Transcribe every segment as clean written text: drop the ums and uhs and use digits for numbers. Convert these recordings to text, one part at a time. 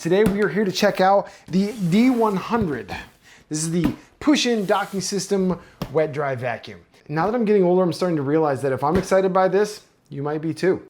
Today we are here to check out the D100. This is the push-in docking system wet dry vacuum. Now that I'm getting older, I'm starting to realize that if I'm excited by this, you might be too.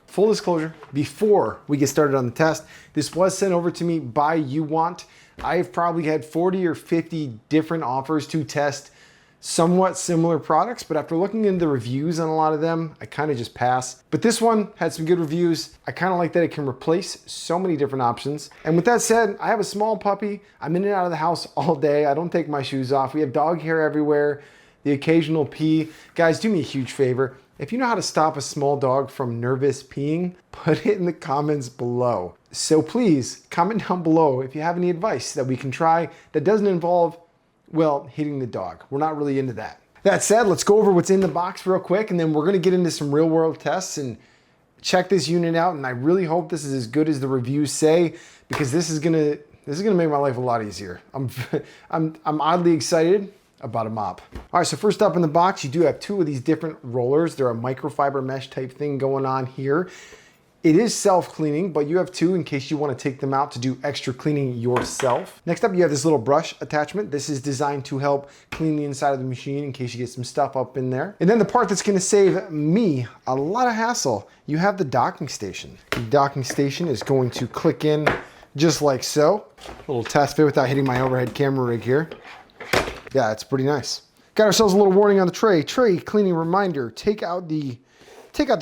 Full disclosure, before we get started on the test, this was sent over to me by UWANT. I've probably had 40 or 50 different offers to test somewhat similar products, but after looking into the reviews on a lot of them, I kind of just pass. But this one had some good reviews. I kind of like that it can replace so many different options. And with that said, I have a small puppy. I'm in and out of the house all day. I don't take my shoes off. We have dog hair everywhere, the occasional pee. Guys, do me a huge favor. If you know how to stop a small dog from nervous peeing, put it in the comments below. So please comment down below if you have any advice that we can try that doesn't involve, well, hitting the dog. We're not really into that. That said, let's go over what's in the box real quick, and then we're gonna get into some real world tests and check this unit out. And I really hope this is as good as the reviews say, because this is gonna make my life a lot easier. I'm oddly excited about a mop. All right, so first up in the box, you do have two of these different rollers. They're a microfiber mesh type thing going on here. It is self-cleaning, but you have two in case you want to take them out to do extra cleaning yourself. Next up, you have this little brush attachment. This is designed to help clean the inside of the machine in case you get some stuff up in there. And then the part that's going to save me a lot of hassle, you have the docking station. The docking station is going to click in just like so. A little test fit without hitting my overhead camera rig here. Yeah, it's pretty nice. Got ourselves a little warning on the tray. Tray cleaning reminder. Take out the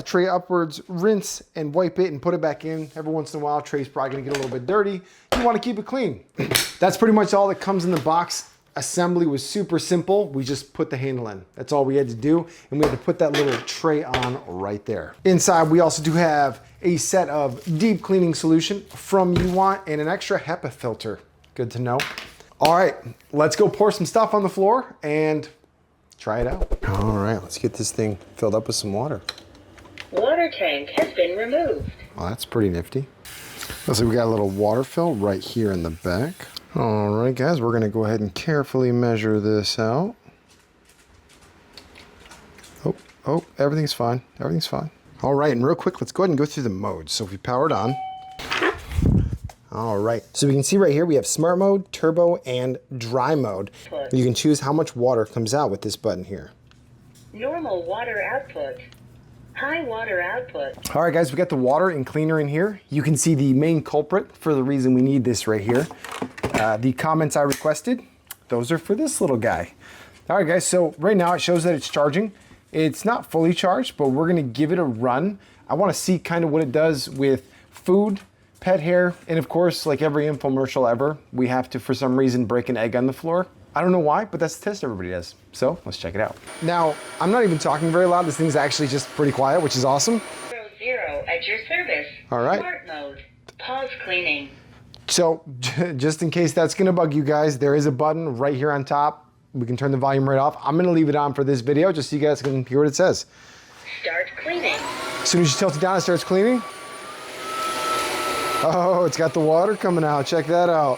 tray upwards, rinse and wipe it and put it back in. Every once in a while, tray's probably gonna get a little bit dirty. You wanna keep it clean. That's pretty much all that comes in the box. Assembly was super simple. We just put the handle in. That's all we had to do. And we had to put that little tray on right there. Inside, we also do have a set of deep cleaning solution from UWANT and an extra HEPA filter. Good to know. All right, let's go pour some stuff on the floor and try it out. All right, let's get this thing filled up with some water. Water tank has been removed. Well, that's pretty nifty. Looks like we got a little water fill right here in the back. All right, guys, we're gonna go ahead and carefully measure this out. Oh, everything's fine. Everything's fine. All right, and real quick, let's go ahead and go through the modes. So if we power it on. All right, so we can see right here, we have smart mode, turbo, and dry mode. You can choose how much water comes out with this button here. Normal water output. High water output. All right, guys, we got the water and cleaner in here. You can see the main culprit for the reason we need this right here. The comments I requested, those are for this little guy. All right, guys, so right now it shows that it's charging. It's not fully charged, but we're gonna give it a run. I wanna see kind of what it does with food, pet hair, and of course, like every infomercial ever, we have to, for some reason, break an egg on the floor. I don't know why, but that's the test everybody does. So let's check it out. Now, I'm not even talking very loud. This thing's actually just pretty quiet, which is awesome. 00 at your service. All right. Smart mode. Pause cleaning. So just in case that's gonna bug you guys, there is a button right here on top. We can turn the volume right off. I'm gonna leave it on for this video just so you guys can hear what it says. Start cleaning. As soon as you tilt it down, it starts cleaning. Oh, it's got the water coming out. Check that out.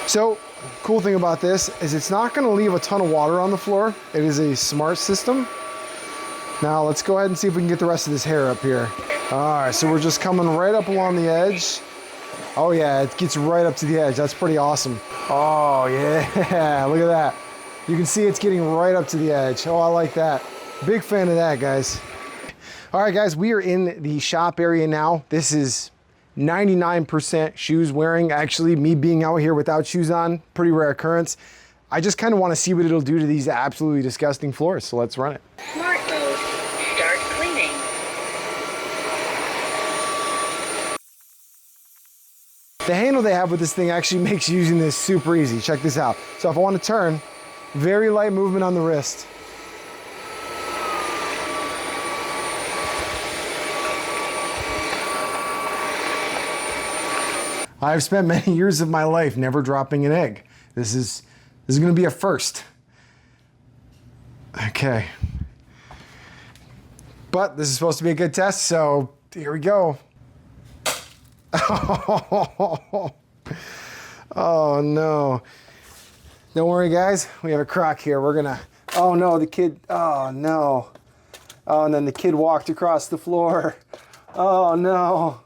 So, cool thing about this is it's not going to leave a ton of water on the floor. It is a smart system. Now, let's go ahead and see if we can get the rest of this hair up here. All right, so we're just coming right up along the edge. Oh yeah, it gets right up to the edge. That's pretty awesome. Oh yeah, look at that. You can see it's getting right up to the edge. Oh, I like that. Big fan of that, guys. All right, guys, we are in the shop area now. This is 99% shoes wearing. Actually, me being out here without shoes on, pretty rare occurrence. I just kind of want to see what it'll do to these absolutely disgusting floors, so let's run it. Smart mode. Start cleaning. The handle they have with this thing actually makes using this super easy. Check this out. So if I want to turn, very light movement on the wrist. I've spent many years of my life never dropping an egg. This is gonna be a first. Okay. But this is supposed to be a good test, so here we go. Oh no. Don't worry guys, we have a crock here. We're gonna, oh no, the kid, oh no. Oh, and then the kid walked across the floor. Oh no.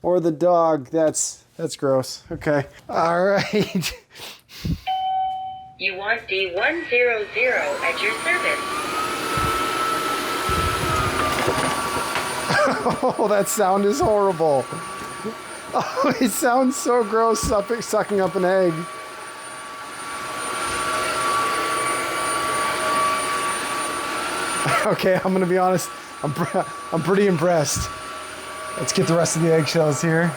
Or the dog. That's gross. Okay. All right. UWANT D100 at your service. Oh, that sound is horrible. Oh, it sounds so gross, sucking up an egg. Okay, I'm gonna be honest. I'm pretty impressed. Let's get the rest of the eggshells here.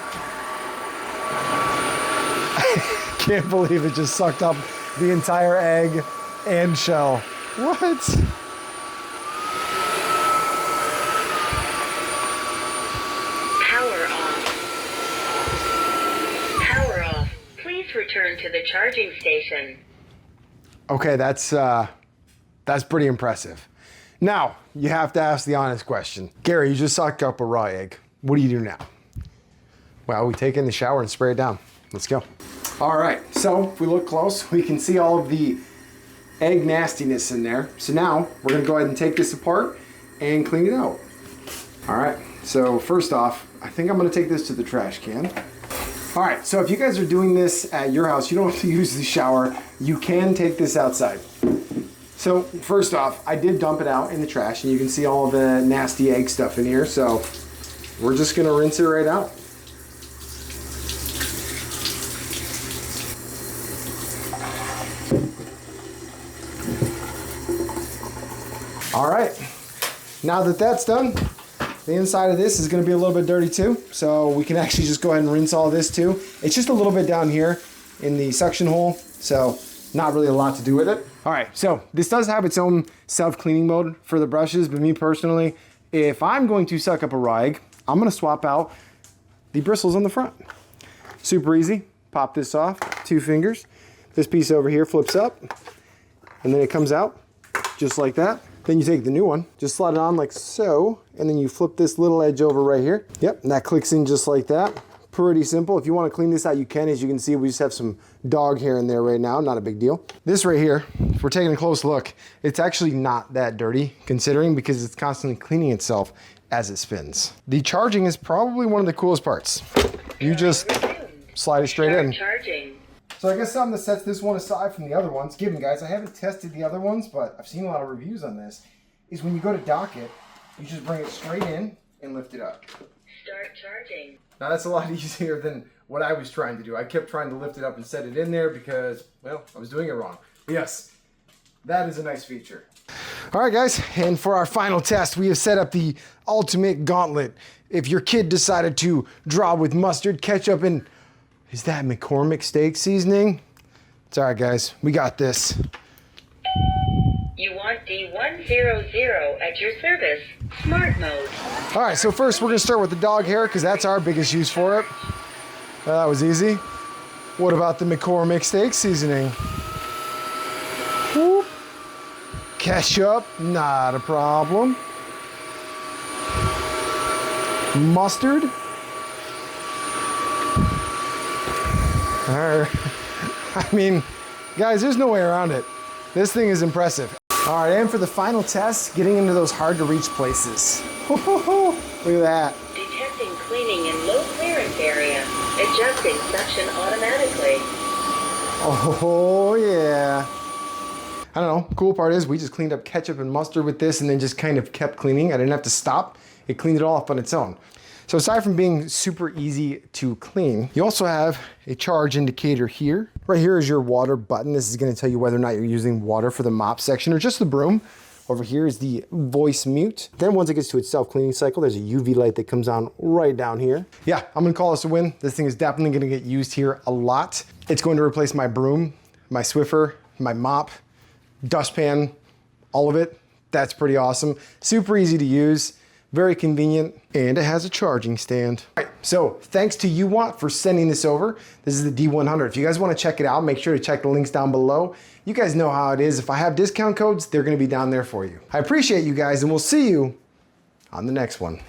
I can't believe it just sucked up the entire egg and shell. What? Power off. Power off. Please return to the charging station. Okay, that's pretty impressive. Now, you have to ask the honest question. Gary, you just sucked up a raw egg. What do you do now? Well, we take it in the shower and spray it down. Let's go. All right, so if we look close, we can see all of the egg nastiness in there. So now we're gonna go ahead and take this apart and clean it out. All right, so first off, I think I'm gonna take this to the trash can. All right, so if you guys are doing this at your house, you don't have to use the shower. You can take this outside. So first off, I did dump it out in the trash, and you can see all the nasty egg stuff in here. So we're just gonna rinse it right out. All right, now that that's done, the inside of this is gonna be a little bit dirty too. So we can actually just go ahead and rinse all this too. It's just a little bit down here in the suction hole. So not really a lot to do with it. All right, so this does have its own self-cleaning mode for the brushes, but me personally, if I'm going to suck up a raw egg, I'm gonna swap out the bristles on the front. Super easy, pop this off, 2 fingers. This piece over here flips up, and then it comes out just like that. Then you take the new one, just slide it on like so, and then you flip this little edge over right here. Yep, and that clicks in just like that. Pretty simple. If you want to clean this out, you can. As you can see, we just have some dog hair in there right now. Not a big deal. This right here, if we're taking a close look, it's actually not that dirty considering, because it's constantly cleaning itself as it spins. The charging is probably one of the coolest parts. You just slide it straight in. Charging. So I guess something that sets this one aside from the other ones, given guys, I haven't tested the other ones, but I've seen a lot of reviews on this, is when you go to dock it, you just bring it straight in and lift it up. Start charging. Now that's a lot easier than what I was trying to do. I kept trying to lift it up and set it in there because, well, I was doing it wrong. But yes, that is a nice feature. All right, guys, and for our final test, we have set up the ultimate gauntlet. If your kid decided to draw with mustard, ketchup, and is that McCormick steak seasoning? It's all right, guys. We got this. UWANT D100 at your service. Smart mode. All right, so first we're gonna start with the dog hair because that's our biggest use for it. That was easy. What about the McCormick steak seasoning? Whoop. Ketchup, not a problem. Mustard. I mean, guys, there's no way around it. This thing is impressive. All right, and for the final test, getting into those hard to reach places. Look at that. Detecting cleaning in low clearance area. Adjusting suction automatically. Oh yeah. I don't know, cool part is we just cleaned up ketchup and mustard with this and then just kind of kept cleaning. I didn't have to stop. It cleaned it all up on its own. So aside from being super easy to clean, you also have a charge indicator here. Right here is your water button. This is gonna tell you whether or not you're using water for the mop section or just the broom. Over here is the voice mute. Then once it gets to its self-cleaning cycle, there's a UV light that comes on right down here. Yeah, I'm gonna call this a win. This thing is definitely gonna get used here a lot. It's going to replace my broom, my Swiffer, my mop, dustpan, all of it. That's pretty awesome. Super easy to use, very convenient, and it has a charging stand. All right, so thanks to UWANT for sending this over. This is the D100. If you guys wanna check it out, make sure to check the links down below. You guys know how it is. If I have discount codes, they're gonna be down there for you. I appreciate you guys, and we'll see you on the next one.